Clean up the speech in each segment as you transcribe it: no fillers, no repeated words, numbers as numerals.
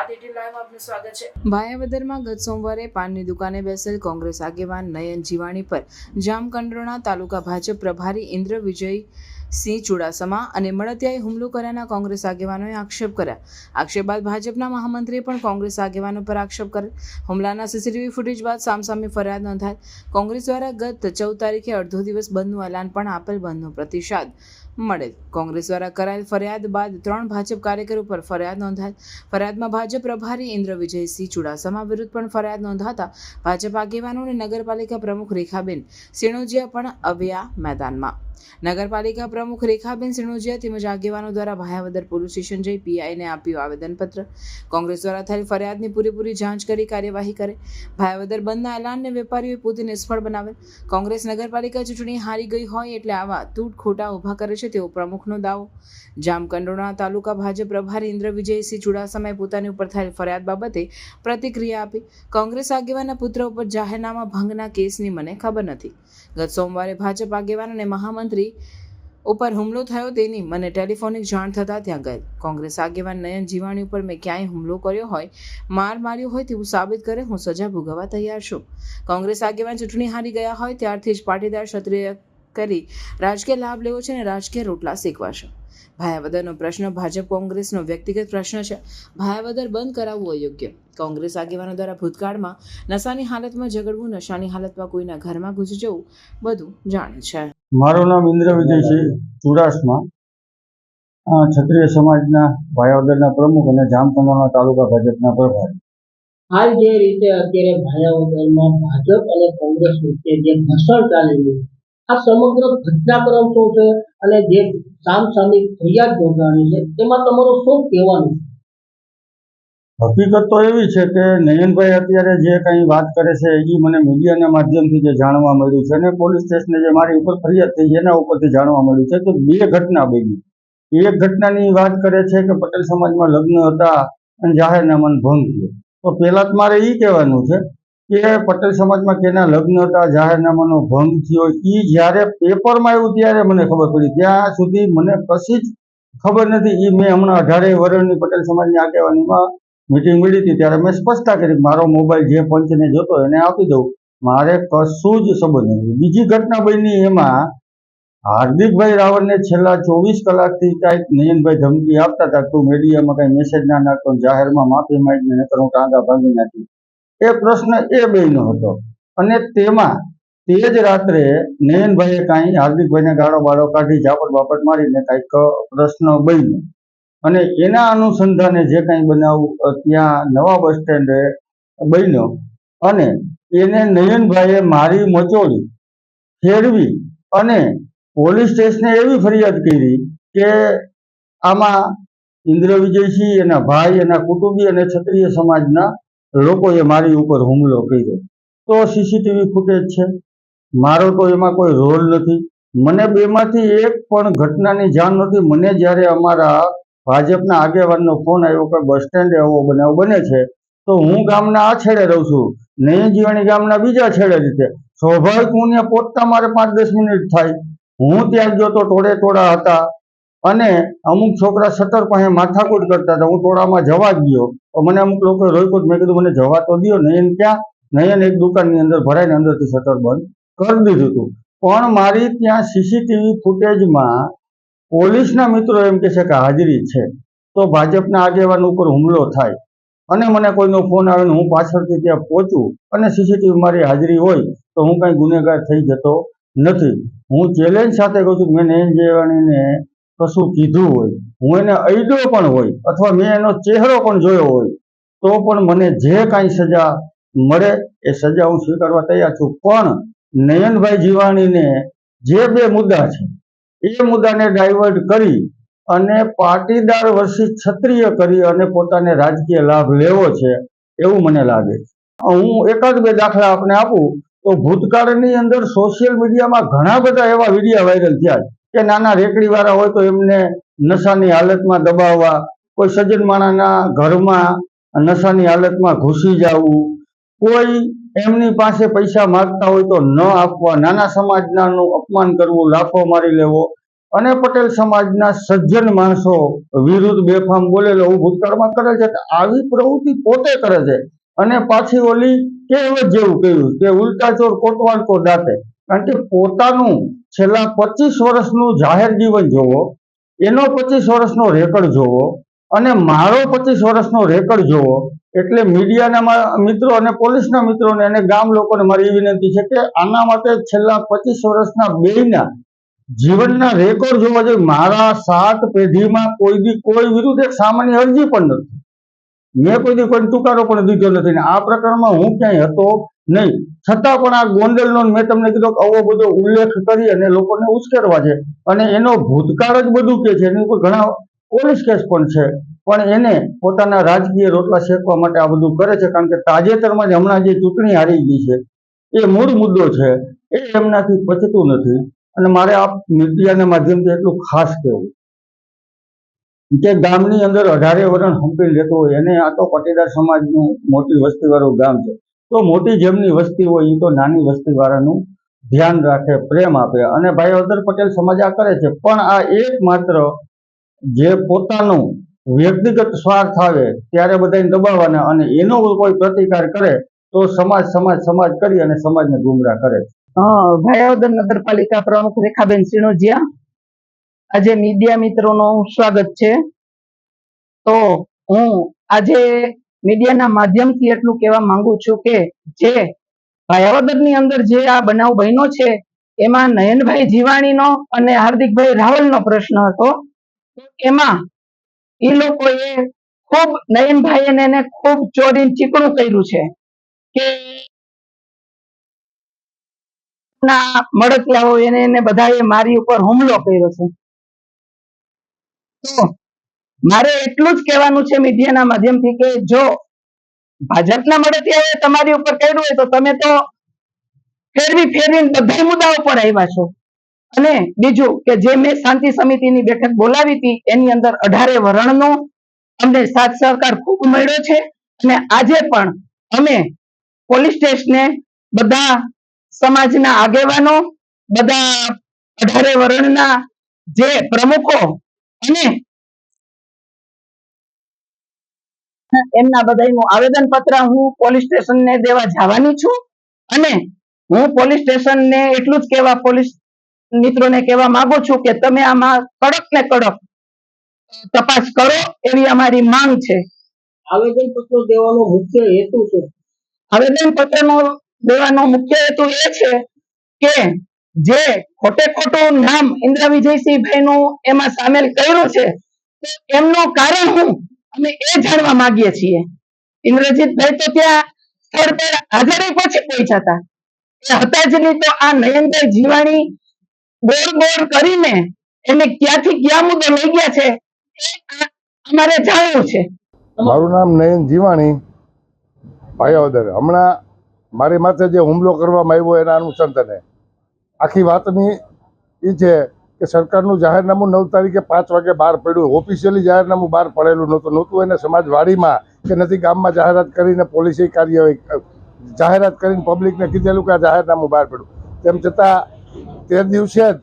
ભાયાવદરમાં ગત સોમવારે પાનની દુકાને બેસેલ કોંગ્રેસ આગેવાન નયન જીવાણી પર જામકંડોરણા તાલુકા ભાજપ પ્રભારી ઇન્દ્ર વિજયસિંહ ચુડાસમા અને મળતિયાએ હુમલો કર્યાના કોંગ્રેસ આગેવાનોએ આક્ષેપ કર્યા. આક્ષેપ બાદ ભાજપના મહામંત્રીએ પણ કોંગ્રેસ આગેવાનો પર આક્ષેપ કરેલ. હુમલાના સીસીટીવી ફૂટેજ બાદ સામસામે ફરિયાદ નોંધાયેલ. કોંગ્રેસ દ્વારા ગત 14 તારીખે અડધો દિવસ બંધનું એલાન પણ આપેલ. બંધનો પ્રતિસાદ મળેલ. કોંગ્રેસ દ્વારા કરાયેલ ફરિયાદ બાદ 3 ભાજપ કાર્યકરો પર ફરિયાદ નોંધાયેલ. ફરિયાદમાં ભાજપ પ્રભારી ઇન્દ્ર વિજયસિંહ ચુડાસમા વિરુદ્ધ પણ ફરિયાદ નોંધાતા ભાજપ આગેવાનો અને નગરપાલિકા પ્રમુખ રેખાબેન સિણોજિયા પણ આવ્યા મેદાનમાં. નગરપાલિકા પ્રમુખ રેખાબેન સિણોજિયા તેમજ આગેવાનો દ્વારા ભાયાવદર પોલીસ સ્ટેશન જઈ પીઆઈને આપ્યું આવેદનપત્ર. કોંગ્રેસ દ્વારા થયેલ ફરિયાદની પૂરેપૂરી જાંચ કરી કાર્યવાહી કરે. ભાયાવદર બંધના એલાનને વેપારીઓએ પોતે નિષ્ફળ બનાવેલ. કોંગ્રેસ નગરપાલિકા ચૂંટણી હારી ગઈ હોય એટલે આવા તૂટ ખોટા ઊભા કરે છે તેવો પ્રમુખનો દાવો. જામકંડોરણા તાલુકા ભાજપ પ્રભારી ઇન્દ્ર વિજયસિંહ ચુડાસમાએ પોતાની ઉપર થયેલ ફરિયાદ બાબતે પ્રતિક્રિયા આપી. કોંગ્રેસ આગેવાનના પુત્ર ઉપર જાહેરનામા ભંગના કેસની મને ખબર નથી. ગત સોમવારે ભાજપ આગેવાન અને મહામંત્રી ઉપર હુમલો થયો તેની મને ટેલિફોનિક જાણ થતાં ત્યાં ગયેલ. કોંગ્રેસ આગેવાન નયન જીવાણી ઉપર મેં ક્યાંય હુમલો કર્યો હોય, માર માર્યો હોય તેવું સાબિત કરે હું સજા ભોગવવા તૈયાર છું. કોંગ્રેસ આગેવાન ચૂંટણી હારી ગયા હોય ત્યારથી જ પાટીદાર ક્ષત્રિય કરી રાજકીય લાભ લેવો છે અને રાજકીય રોટલા શેકવા છે. ભાયાવદરનો પ્રશ્ન ભાજપ કોંગ્રેસનો વ્યક્તિગત પ્રશ્ન છે. ભાયાવદર બંધ કરાવવું અયોગ્ય. કોંગ્રેસ આગેવાનો દ્વારા ભૂતકાળમાં નશાની હાલતમાં ઝઘડવું, નશાની હાલતમાં કોઈના ઘરમાં ઘૂસી જવું બધું જાણે છે. મારું નામ ઇન્દ્ર વિજયસિંહ ચુડાસમા, ક્ષત્રિય સમાજના ભાયાવદરના પ્રમુખ અને જામકંડોરણા તાલુકા ભાજપના પ્રભારી. હાલ જે રીતે અત્યારે ભાયાવદરમાં ભાજપ અને કોંગ્રેસ વચ્ચે જે ઘર્ષણ ચાલી રહ્યું, આ સમગ્ર ઘટનાક્રમ શું છે અને જે સામસામે ફરિયાદ નોંધાણી છે તેમાં તમારું શું કહેવાનું? હકીકત તો એવી છે કે નયનભાઈ અત્યારે જે કંઈ વાત કરે છે એ મને મીડિયાના માધ્યમથી જે જાણવા મળ્યું છે અને પોલીસ સ્ટેશને જે મારી ઉપર ફરિયાદ થઈ એના ઉપરથી જાણવા મળ્યું છે કે 2 ઘટના બની. એક ઘટનાની વાત કરે છે કે પટેલ સમાજમાં લગ્ન હતા અને જાહેરનામાનો ભંગ થયો. તો પહેલાં જ મારે એ કહેવાનું છે કે પટેલ સમાજમાં કેના લગ્ન હતા, જાહેરનામાનો ભંગ થયો, એ જ્યારે પેપરમાં આવ્યું ત્યારે મને ખબર પડી. ત્યાં સુધી મને કશી જ ખબર નથી. એ મેં હમણાં 18 વર્ષની પટેલ સમાજની આગેવાનીમાં મીટિંગ મળી હતી ત્યારે મેં સ્પષ્ટતા કરી મારો મોબાઈલ જે પંચને જોતો એને આપી દઉં, મારે કશું જ સંબંધ નથી. બીજી ઘટના બની એમાં હાર્દિકભાઈ રાવળને છેલ્લા 24 કલાકથી કાંઈક નયનભાઈ ધમકી આપતા હતા, તું મીડિયામાં કાંઈ મેસેજ ના નાખતો, જાહેરમાં માફી માંગીને નહીંતર હું ટાંગા ભાંગી નાખી. એ પ્રશ્ન એ બેનો હતો અને તેમાં તે જ રાત્રે નયનભાઈએ કાંઈ હાર્દિકભાઈને ગાળો બાળો કાઢી ઝાપટ બાપટ મારીને કાંઈક પ્રશ્ન બન્યો અને એના અનુસંધાને જે કાંઈ બનાવ ત્યાં નવા બસ સ્ટેન્ડે બન્યો અને એને નયનભાઈએ મારી મચોડી ફેરવી અને પોલીસ સ્ટેશને એવી ફરિયાદ કરી કે આમાં ઇન્દ્ર વિજયસિંહ, એના ભાઈ, એના કુટુંબી અને ક્ષત્રિય સમાજના લોકોએ મારી ઉપર હુમલો કર્યો. તો સીસીટીવી ફૂટેજ છે, મારો તો એમાં કોઈ રોલ નથી. મને બેમાંથી એક પણ ઘટનાની જાણ નથી. મને જ્યારે અમારા ભાજપના આગેવાનનો ફોન આવ્યો કે બસ સ્ટેન્ડે આવો બનાવ બને છે, તો હું ગામના આ છેડે રહું છું, નયન જીવાણી ગામના બીજા છેડે રીતે. સ્વાભાવિક હું ત્યાં પહોંચતા મારે 5-10 મિનિટ થાય. હું ત્યાં ગયો તો ટોળે ટોળા હતા અને અમુક છોકરા શટર પાસે માથાકૂટ કરતા હતા. હું ટોળામાં જવા ગયો તો મને અમુક લોકોએ રોક્યો. મેં કીધું મને જવા તો દો. નયન ક્યાં? નયન એક દુકાનની અંદર ભરાઈને અંદરથી શટર બંધ કરી દીધું હતું. પણ મારી ત્યાં સીસીટીવી ફૂટેજમાં પોલીસના મિત્રો એમ કહે છે કે હાજરી છે. તો ભાજપના આગેવાન ઉપર હુમલો થાય અને મને કોઈનો ફોન આવે ને હું પાછળથી ત્યાં પહોંચું અને સીસીટીવી મારી હાજરી હોય તો હું કાંઈ ગુનેગાર થઈ જતો નથી. હું ચેલેન્જ સાથે કહું છું કે મેં નયન જીવાણીને કશું કીધું હોય, હું એને અડ્યો પણ હોય અથવા મેં એનો ચહેરો પણ જોયો હોય તો પણ મને જે કાંઈ સજા મળે એ સજા હું સ્વીકારવા તૈયાર છું. પણ નયનભાઈ જીવાણીને જે 2 મુદ્દા છે એ મુદ્દાને ડાયવર્ટ કરી અને પાટીદાર વર્સિસ ક્ષત્રિય કરી અને પોતાને રાજકીય લાભ લેવો છે એવું મને લાગે છે. હું 1-2 દાખલા આપને આપું તો ભૂતકાળની અંદર સોશિયલ મીડિયામાં ઘણા બધા એવા વિડીયો વાયરલ થયા કે નાના રેકડીવાળા હોય તો એમને નશાની હાલતમાં દબાવવા, કોઈ સજ્જન માણસના ઘરમાં નશાની હાલતમાં ઘૂસી જવું, કોઈ એમની પાસે પૈસા માગતા હોય તો ન આપવા, નાના સમાજનાનું અપમાન કરવું, લાફો મારી લેવો, અને પટેલ સમાજના સજ્જન માણસો વિરુદ્ધ બેફામ બોલેલો એવું ભૂતકાળમાં કરે છે. આવી પ્રવૃત્તિ પોતે કરે છે. અને પાછી ઓલી કહેવત જેવું કહ્યું કે ઉલટા ચોર કોટવાલ કો દાંતે. કારણ કે પોતાનું છેલ્લા 25 વર્ષનું જાહેર જીવન જોવો, એનો 25 વર્ષનો રેકર્ડ જોવો અને મારો 25 વર્ષનો રેકર્ડ જોવો, એટલે મીડિયાના મિત્રો અને પોલીસના મિત્રોને અને ગામ લોકોને મારી એ વિનંતી છે કે આના માટે છેલ્લા 25 વર્ષના બેયના જીવનના રેકોર્ડ જોવા જોઈએ. મારા 7 પેઢીમાં કોઈ વિરુદ્ધ એક સામાન્ય અરજી પણ નથી. મેં કોઈ દી કોઈ તુકારો પણ દીધો નથી ને આ પ્રકરણમાં હું ક્યાંય હતો નહીં. છતાં પણ આ ગોંડલનો મેં તમને કીધું કે આવો બધો ઉલ્લેખ કરી અને લોકોને ઉશ્કેરવા છે. અને એનો ભૂતકાળ જ બધું કે છે. એની ઉપર ઘણા પોલીસ કેસ પણ છે. પણ એને પોતાના રાજકીય રોટલા શેકવા માટે આ બધું કરે છે. કારણ કે તાજેતરમાં જ હમણાં જે ચૂંટણી હારી ગઈ છે એ મૂળ મુદ્દો છે, એ એમનાથી પચતું નથી. અને મારે આ મીડિયાના માધ્યમથી એટલું ખાસ કહેવું કે ગામની અંદર 18 વરણ હંપી લેતો હોય એને, આ તો પાટીદાર સમાજનું મોટી વસ્તીવાળું ગામ છે, તો મોટી જેમની વસ્તી હોય એ તો નાની વસ્તીવાળાનું ધ્યાન રાખે, પ્રેમ આપે. અને ભાઈ અદર પટેલ સમાજ આ કરે છે. પણ આ એકમાત્ર જે પોતાનું વ્યક્તિગત સ્વાર્થ આવે ત્યારે બધાને દબાવવાના અને એનો કોઈ પ્રતિકાર કરે તો સમાજ કરી અને સમાજને ગુમરાહ કરે છે. ભાયાવદર નગરપાલિકા પ્રમુખ રેખાબેન સિણોજિયા, આજે મીડિયા મિત્રોનું સ્વાગત છે. તો હું આજે મીડિયાના માધ્યમથી એટલું કહેવા માંગુ છું કે જે ભાયાવદરની અંદર જે આ બનાવ બન્યો છે એમાં નયનભાઈ જીવાણીનો અને હાર્દિકભાઈ રાવલનો પ્રશ્ન હતો. એમાં એ લોકોએ ખૂબ નયનભાઈ એને ખૂબ ચોરીને ચીકણું કર્યું છે કે મળતિયાઓ એને બધાએ મારી ઉપર હુમલો કર્યો છે. તો મારે એટલું જ કહેવાનું છે મીડિયાના માધ્યમથી કે જો ભાજપના મળતિયાઓએ તમારી ઉપર કર્યું હોય તો તમે તો ફેરવીને બધા મુદ્દા ઉપર આવ્યા છો. અને બીજું કે જે મેં શાંતિ સમિતિની બેઠક બોલાવી હતી એની અંદર 18 વરણનો અમને સાથ સહકાર ખૂબ મળ્યો છે. અને આજે પણ અમે પોલીસ સ્ટેશને બધા સમાજના આગેવાનો, બધા 18 વરણના જે પ્રમુખો અને એમના બધાનું આવેદન પત્ર હું પોલીસ સ્ટેશનને દેવા જવાની છું. અને હું પોલીસ સ્ટેશનને એટલું જ કહેવા પોલીસ મિત્રોને કહેવા માંગુ છું કે તમે આમાં કડક ને કડક તપાસ કરો એવી અમારી માંગ છે. આવેદન પત્ર દેવાનો મુખ્ય હેતુ છે? આવેદન પત્રનો દેવાનો મુખ્ય હેતુ એ છે કે જે ખોટું નામ ઇન્દ્ર વિજયસિંહભાઈ નું એમાં સામેલ કર્યું છે તો એમનું કારણ હું અમે એ જાણવા માંગીએ છીએ. ઇન્દ્રજીતભાઈ તો ત્યાં સ્થળ પર હાજર પછી પહોંચ્યા હતા, એ હતા જ નહીં તો આ નયનભાઈ જીવાણી ગોળ કરીને એને ક્યાંથી ક્યાં મુદ્દો લઈ ગયા છે એ અમારે જાણવું છે. મારું નામ નયન જીવાણી, ભાયાવદર. હમણાં મારી માથે જે હુમલો કરવામાં આવ્યો એના અનુસંધાને આખી વાતની એ છે કે સરકારનું જાહેરનામું 9 તારીખે 5 વાગે બહાર પડ્યું. ઓફિશિયલી જાહેરનામું બહાર પડેલું નહોતું એને સમાજવાડીમાં કે નથી ગામમાં જાહેરાત કરીને પોલીસે કાર્યવાહી જાહેરાત કરીને પબ્લિકને કીધેલું કે આ જાહેરનામું બહાર પડ્યું. તેમ છતાં તે દિવસે જ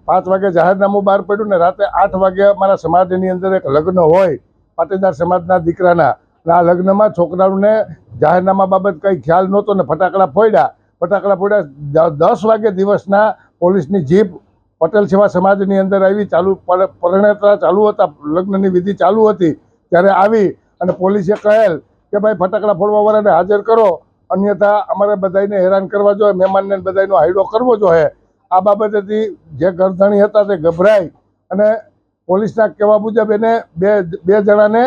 5 વાગે જાહેરનામું બહાર પડ્યું ને રાતે 8 વાગે અમારા સમાજની અંદર એક લગ્ન હોય પાટીદાર સમાજના દીકરાના, અને આ લગ્નમાં છોકરાઓને જાહેરનામા બાબત કંઈ ખ્યાલ નહોતો ને ફટાકડા ફોડ્યા. 10 વાગે દિવસના પોલીસની જીપ પટેલ સેવા સમાજની અંદર આવી, પરિણેતરા ચાલુ હતા, લગ્નની વિધિ ચાલુ હતી ત્યારે આવી અને પોલીસે કહેલ કે ભાઈ ફટાકડા ફોડવાવાળાને હાજર કરો, અન્યથા અમારે બધાને હેરાન કરવા જોઈએ, મહેમાનને બધાનો હાયડો કરવો જોઈએ. આ બાબતેથી જે ગરધણી હતા તે ગભરાઈ અને પોલીસના કહેવા મુજબ એને બે જણાને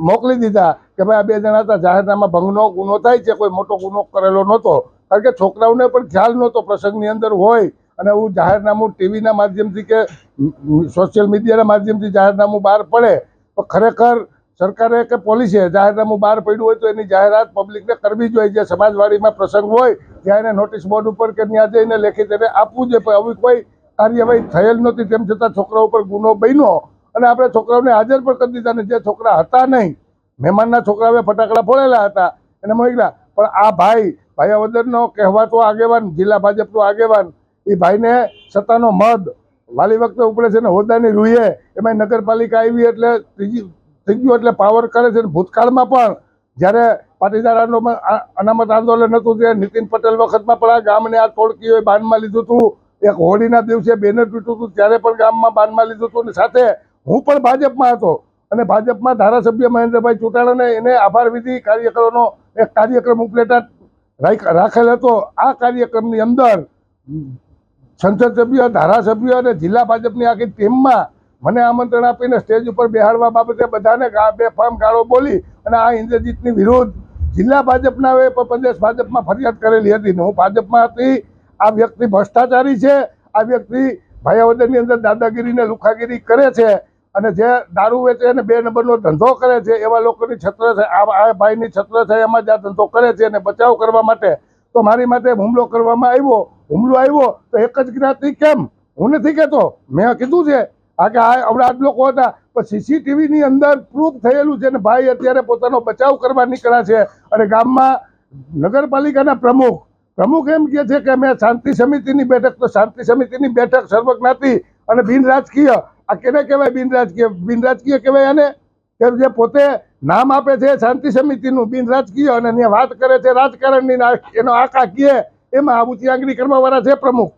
મોકલી દીધા કે ભાઈ આ 2 જણા હતા, જાહેરનામા ભંગનો ગુનો થાય છે, કોઈ મોટો ગુનો કરેલો નહોતો. કારણ કે છોકરાઓને પણ ખ્યાલ નહોતો પ્રસંગની અંદર હોય અને હું જાહેરનામું ટીવીના માધ્યમથી કે સોશિયલ મીડિયાના માધ્યમથી જાહેરનામું બહાર પડે તો ખરેખર સરકારે કે પોલીસે જાહેરનામું બહાર પડ્યું હોય તો એની જાહેરાત પબ્લિકને કરવી જોઈએ. જે સમાજવાડીમાં પ્રસંગ હોય ત્યાં એને નોટિસ બોર્ડ ઉપર કે ત્યાં જઈને લેખિત એને આપવું જોઈએ. પણ આવી કોઈ કાર્યવાહી થયેલ નહોતી. તેમ છતાં છોકરાઓ ઉપર ગુનો બન્યો અને આપણે છોકરાઓને હાજર પણ કરી દીધા. ને જે છોકરા હતા નહીં, મહેમાનના છોકરાઓએ ફટાકડા ફોડેલા હતા એને મોકલ્યા. પણ આ ભાયાવદરનો કહેવાતો આગેવાન, જિલ્લા ભાજપનો આગેવાન, એ ભાઈને સત્તાનો મદ વાલી વખતે ઉપડે છે ને હોદ્દાની રૂએ એમાં નગરપાલિકા આવી એટલે થઈ ગયું એટલે પાવર કરે છે. ભૂતકાળમાં પણ જ્યારે પાટીદાર અનામત આંદોલન હતું ત્યારે નીતિન પટેલ વખતમાં પણ આ ગામને આ ટોળકીઓએ બાનમાં લીધું હતું. એક હોળીના દિવસે બેનર તૂટ્યું હતું ત્યારે પણ ગામમાં બાનમાં લીધું હતું. અને સાથે હું પણ ભાજપમાં હતો અને ભાજપમાં ધારાસભ્ય મહેન્દ્રભાઈ ચુટાડાને એને આભાર વિધિ કાર્યકરોનો એક કાર્યક્રમ ઉપલેટા રાખેલ હતો. આ કાર્યક્રમની અંદર સંસદ સભ્ય, ધારાસભ્ય અને જિલ્લા ભાજપની આખી ટીમમાં મને આમંત્રણ આપીને સ્ટેજ ઉપર બેહાડવા બાબતે બધાને બેફામ ગાળો બોલી અને આ ઇન્દ્રજીતની વિરુદ્ધ જિલ્લા ભાજપના પ્રદેશ ભાજપમાં ફરિયાદ કરેલી હતી. હું ભાજપમાં હતી. આ વ્યક્તિ ભ્રષ્ટાચારી છે. આ વ્યક્તિ ભાયાવદરની અંદર દાદાગીરી ને લુખાગીરી કરે છે અને જે દારૂ વેચે અને 2 નંબરનો ધંધો કરે છે એવા લોકોની છત્ર છે. આ ભાઈની છત્ર છે એમાં જ આ ધંધો કરે છે અને બચાવ કરવા માટે તો મારી માટે હુમલો કરવામાં આવ્યો. હુમલો આવ્યો તો એક જ જ્ઞાતિ કેમ? હું નથી કહેતો, મેં કીધું છે આ કે આવડા લોકો હતા. પણ સીસીટીવીની અંદર પ્રૂફ થયેલું છે ને ભાઈ અત્યારે પોતાનો બચાવ કરવા નીકળ્યા છે. અને ગામમાં નગરપાલિકાના પ્રમુખ એમ કહે છે કે મેં શાંતિ સમિતિની બેઠક, તો શાંતિ સમિતિની બેઠક સર્વજ્ઞાતિ અને બિનરાજકીય, આ કેને કહેવાય બિનરાજકીય? બિનરાજકીય કહેવાય એને કે જે પોતે નામ આપે છે શાંતિ સમિતિનું બિનરાજકીય અને એને વાત કરે છે રાજકારણની, એનો આકા કહે એમાં ઊંચી આંગળી કરવા વાળા છે પ્રમુખ.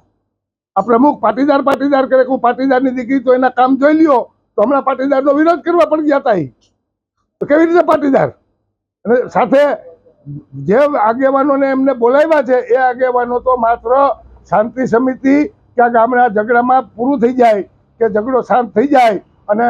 આ પ્રમુખ પાટીદાર કરે કે હું પાટીદારની દીકરી તો એના કામ જોઈ લ્યો. તો હમણાં પાટીદારનો વિરોધ કરવા પણ ગયા હતા. તો કેવી રીતે પાટીદાર? અને સાથે જે આગેવાનોને એમને બોલાવ્યા છે એ આગેવાનો તો માત્ર શાંતિ સમિતિ કે આ ગામના ઝઘડામાં પૂરું થઈ જાય કે ઝઘડો શાંત થઈ જાય અને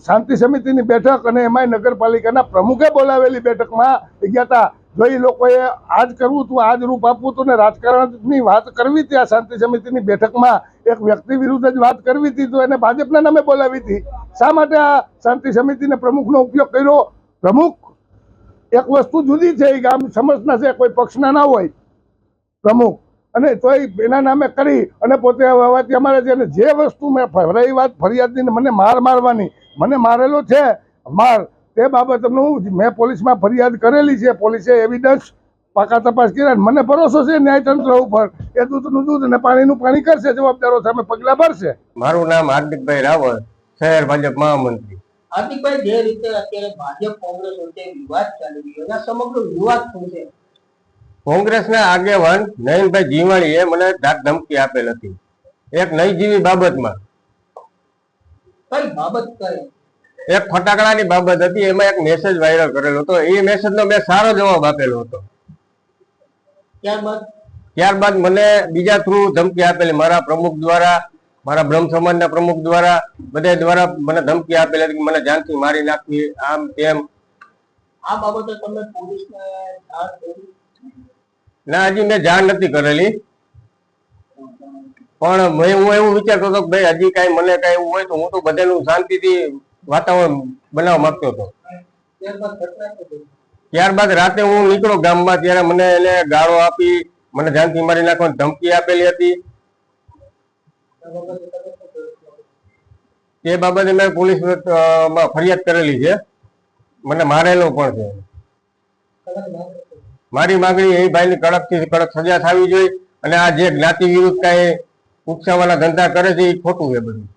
શાંતિ સમિતિની બેઠક અને એમાંય નગરપાલિકાના પ્રમુખે બોલાવેલી બેઠકમાં ગયા હતા. જો એ લોકોએ આજ કરવું હતું, આજ રૂપ આપવું હતું ને રાજકારણની વાત કરવી હતી આ શાંતિ સમિતિની બેઠકમાં, એક વ્યક્તિ વિરુદ્ધ જ વાત કરવી હતી તો એને ભાજપના નામે બોલાવી હતી. શા માટે આ શાંતિ સમિતિના પ્રમુખનો ઉપયોગ કર્યો? પ્રમુખ એક વસ્તુ જુદી છે, એ ગામ સમજના છે, કોઈ પક્ષના ના હોય પ્રમુખ, અને તોય એના નામે કરી અને પોતે હવાથી અમારે છે ને જે વસ્તુ મેં રહી વાત ફરિયાદની મને મારવાની, મને મારેલો છે માર, તે બાબતનું મેં પોલીસમાં ફરિયાદ કરેલી છે. પોલીસે એવિડન્સ પાકા તપાસ કર્યા. મને ભરોસો છે ન્યાયતંત્ર ઉપર, એ દૂધનું દૂધ અને પાણીનું પાણી કરશે, જવાબદારો સામે પગલાં ભરશે. મારું નામ હાર્દિકભાઈ રાવળ, શહેર ભાજપ મહામંત્રી. હાર્દિકભાઈ, જે રીતે અત્યારે ભાજપ કોંગ્રેસ વચ્ચે વિવાદ ચાલી રહ્યો છે, સમગ્ર વિવાદ શું છે? કોંગ્રેસના આગેવાન નયનભાઈ જીવાણીએ મને ધાક ધમકી આપેલ હતી એક નહીં જીવી બાબતમાં. કઈ બાબત કઈ? એક ફટાકડાની બાબત હતી. એમાં એક મેસેજ વાયરલ કરેલો હતો. એ મેસેજનો મેં સારો જવાબ આપેલો હતો. ત્યારબાદ મને બીજા થ્રુ ધમકી આપેલી, મારા પ્રમુખ દ્વારા, મારા બ્રહ્મ સમાજના પ્રમુખ દ્વારા, બધા દ્વારા મને ધમકી આપેલી હતી કે મને જાનથી મારી નાખવી, આમ તેમ. આ બાબતે તમે પોલીસને જાણ કરી? ના, હજી મેં જાણ નથી કરેલી. પણ હું એવું વિચારતો હતો કે ભાઈ હજી કાંઈ મને કાંઈ એવું હોય તો હું તો બધાનું શાંતિથી વાતાવરણ બનાવવા માંગતો હતો. ત્યારબાદ રાતે હું નીકળો ગામમાં ત્યારે મને એને ગાળો આપી, મને જાનથી મારી નાખવાની ધમકી આપેલી હતી. તે બાબતે મેં પોલીસમાં ફરિયાદ કરેલી છે. મને મારેલો પણ છે. મારી માંગણી એ ભાઈની કડકથી કડક સજા થવી જોઈએ અને આ જે જ્ઞાતિ વિરુદ્ધ કાંઈ ઉકસાવાના ધંધા કરે છે એ ખોટું છે બધું.